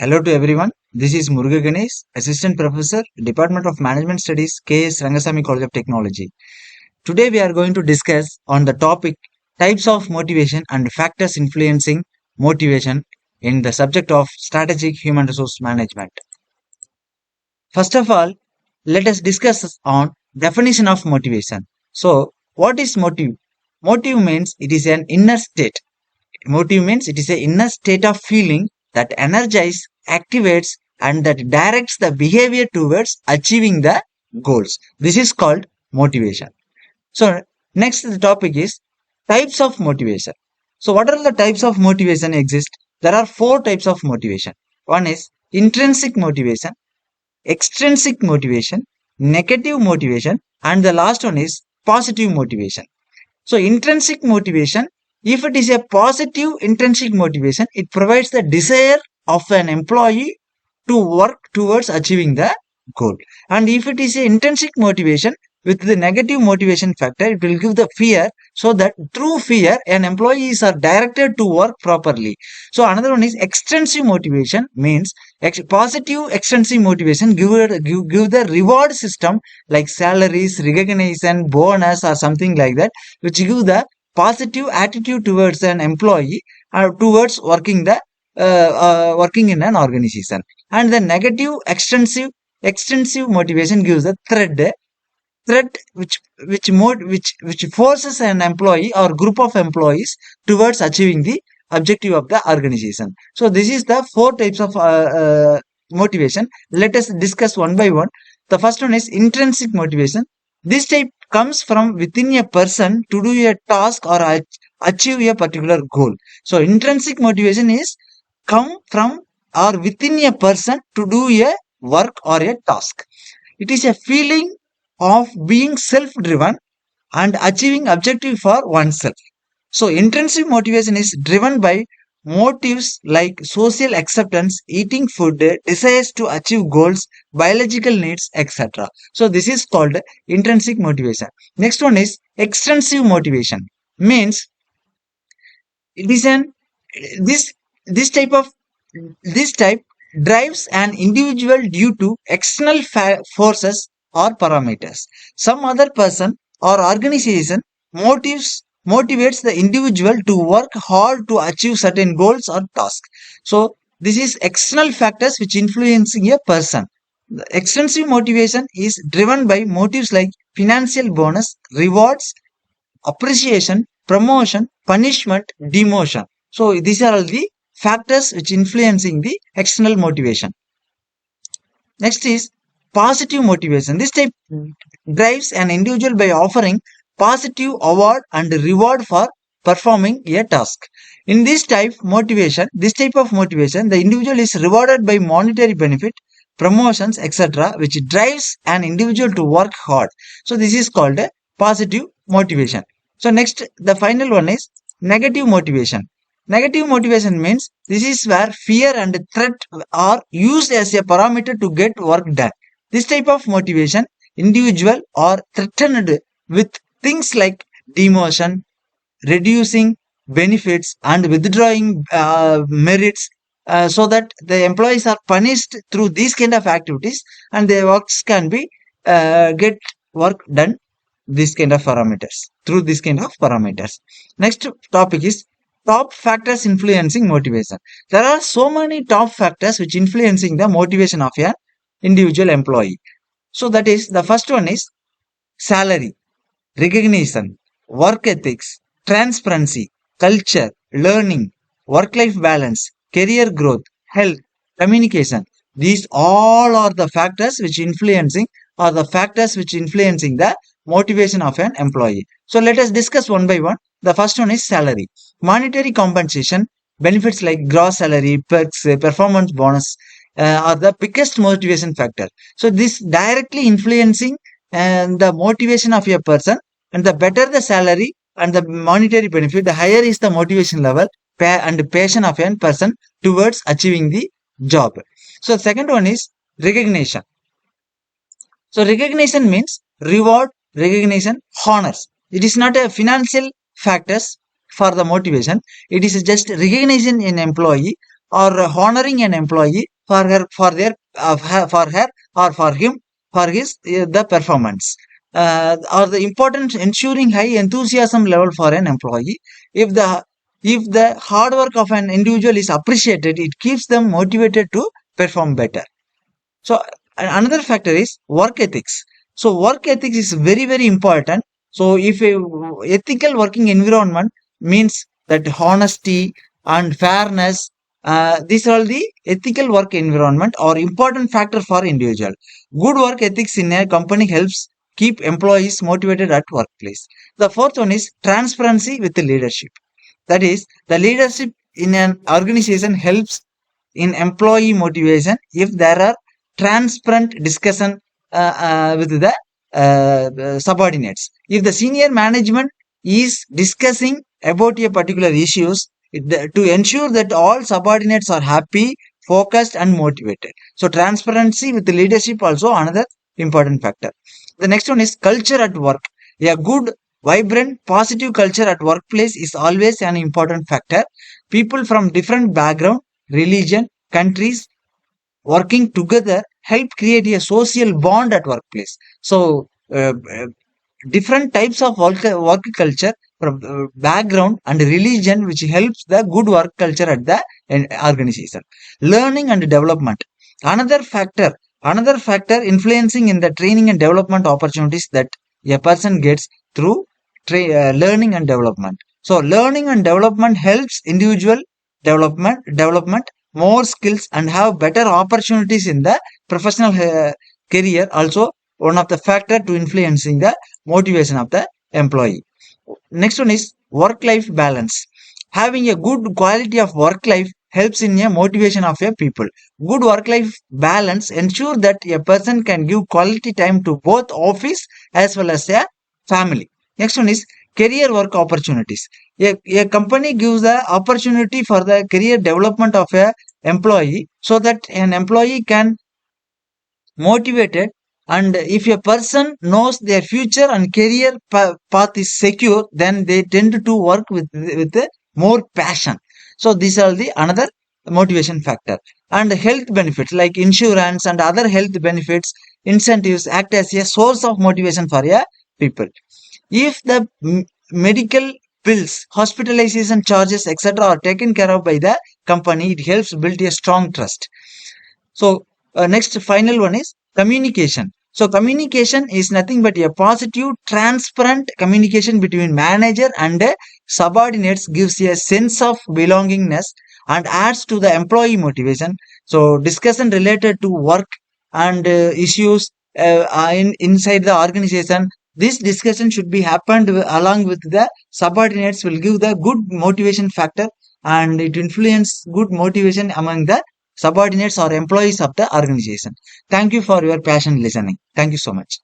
Hello to everyone. This is Muruga Ganesh, Assistant Professor, Department of Management Studies, K.S.Rangasamy College of Technology. Today we are going to discuss on the topic types of motivation and factors influencing motivation in the subject of strategic human resource management. First of all, let us discuss on definition of motivation. So, what is motive? Motive means it is an inner state. Motive means it is an inner state of feeling that energizes, activates, and that directs the behavior towards achieving the goals. This is called motivation. So, next the topic is types of motivation. So, what are the types of motivation exist? There are four types of motivation. One is intrinsic motivation, extrinsic motivation, negative motivation, and the last one is positive motivation. So, intrinsic motivation, if it is a positive intrinsic motivation, it provides the desire of an employee to work towards achieving the goal. And if it is an intrinsic motivation with the negative motivation factor, it will give the fear, so that through fear, an employees are directed to work properly. So, another one is extrinsic motivation, means positive extrinsic motivation give the reward system like salaries, recognition, bonus, or something like that, which give the positive attitude towards an employee or towards working working in an organization. And the negative extensive motivation gives the threat which forces an employee or group of employees towards achieving the objective of the organization. So this is the four types of motivation. Let us discuss one by one. The first one is intrinsic motivation. This type comes from within a person to do a task or achieve a particular goal. So intrinsic motivation is come from or within a person to do a work or a task. It is a feeling of being self-driven and achieving objective for oneself. So intrinsic motivation is driven by motives like social acceptance, eating food, desires to achieve goals, biological needs, etc. So this is called intrinsic motivation. Next one is extrinsic motivation. Means it is an this type drives an individual due to external forces or parameters. Some other person or organization motivates the individual to work hard to achieve certain goals or tasks. So this is external factors which influencing a person. The extrinsic motivation is driven by motives like financial bonus, rewards, appreciation, promotion, punishment, demotion. So these are all the factors which influencing the external motivation. Next is positive motivation. This type drives an individual by offering positive award and reward for performing a task. In this type of motivation, the individual is rewarded by monetary benefit, promotions, etc., which drives an individual to work hard. So this is called a positive motivation. So next, the final one is negative motivation. Negative motivation means this is where fear and threat are used as a parameter to get work done. This type of motivation, individual are threatened with things like demotion, reducing benefits, and withdrawing merits, so that the employees are punished through these kind of activities, and their works can be get work done these kind of parameters through this kind of parameters. Next topic is top factors influencing motivation. There are so many top factors which influencing the motivation of an individual employee. So that is, the first one is salary, recognition, work ethics, transparency, culture, learning, work-life balance, career growth, health, communication. These all are the factors which influencing the motivation of an employee. So let us discuss one by one. The first one is salary. Monetary compensation, benefits like gross salary, perks, performance bonus are the biggest motivation factor. So this directly influencing the motivation of a person, and the better the salary and the monetary benefit, the higher is the motivation level and passion of a person towards achieving the job. So second one is recognition. So recognition means reward, recognition, honors. It is not a financial factors for the motivation. It is just recognizing an employee or honoring an employee for her, for her or for him, for his the performance. Or the important ensuring high enthusiasm level for an employee. If the hard work of an individual is appreciated, it keeps them motivated to perform better. So another factor is work ethics. So work ethics is very, very important. So if a ethical working environment means that honesty and fairness, these are all the ethical work environment or important factor for individual. Good work ethics in a company helps keep employees motivated at workplace. The fourth one is transparency with the leadership. That is, the leadership in an organization helps in employee motivation if there are transparent discussion with the subordinates. If the senior management is discussing about a particular issues, to ensure that all subordinates are happy, focused and motivated. So transparency with the leadership also another important factor. The next one is culture at work. A good, vibrant, positive culture at workplace is always an important factor. People from different background, religion, countries working together help create a social bond at workplace. So different types of work culture from background and religion which helps the good work culture at the organization. Learning and development, another factor influencing in the training and development opportunities that a person gets through learning and development. So learning and development helps individual development more skills and have better opportunities in the professional career. Also one of the factor to influencing the motivation of the employee. Next one is work life balance. Having a good quality of work life helps in a motivation of a people. Good work life balance ensure that a person can give quality time to both office as well as a family. Next one is career work opportunities. A company gives the opportunity for the career development of a employee so that an employee can motivated, and if a person knows their future and career path is secure, then they tend to work with more passion. So these are the another motivation factor. And health benefits like insurance and other health benefits, incentives act as a source of motivation for a people. If the medical bills, hospitalization charges, etc., are taken care of by the company, it helps build a strong trust. So next final one is communication. So communication is nothing but a positive, transparent communication between manager and subordinates gives a sense of belongingness and adds to the employee motivation. So discussion related to work and issues inside the organization. This discussion should be happened along with the subordinates will give the good motivation factor, and it influence good motivation among the subordinates or employees of the organization. Thank you for your passion listening. Thank you so much.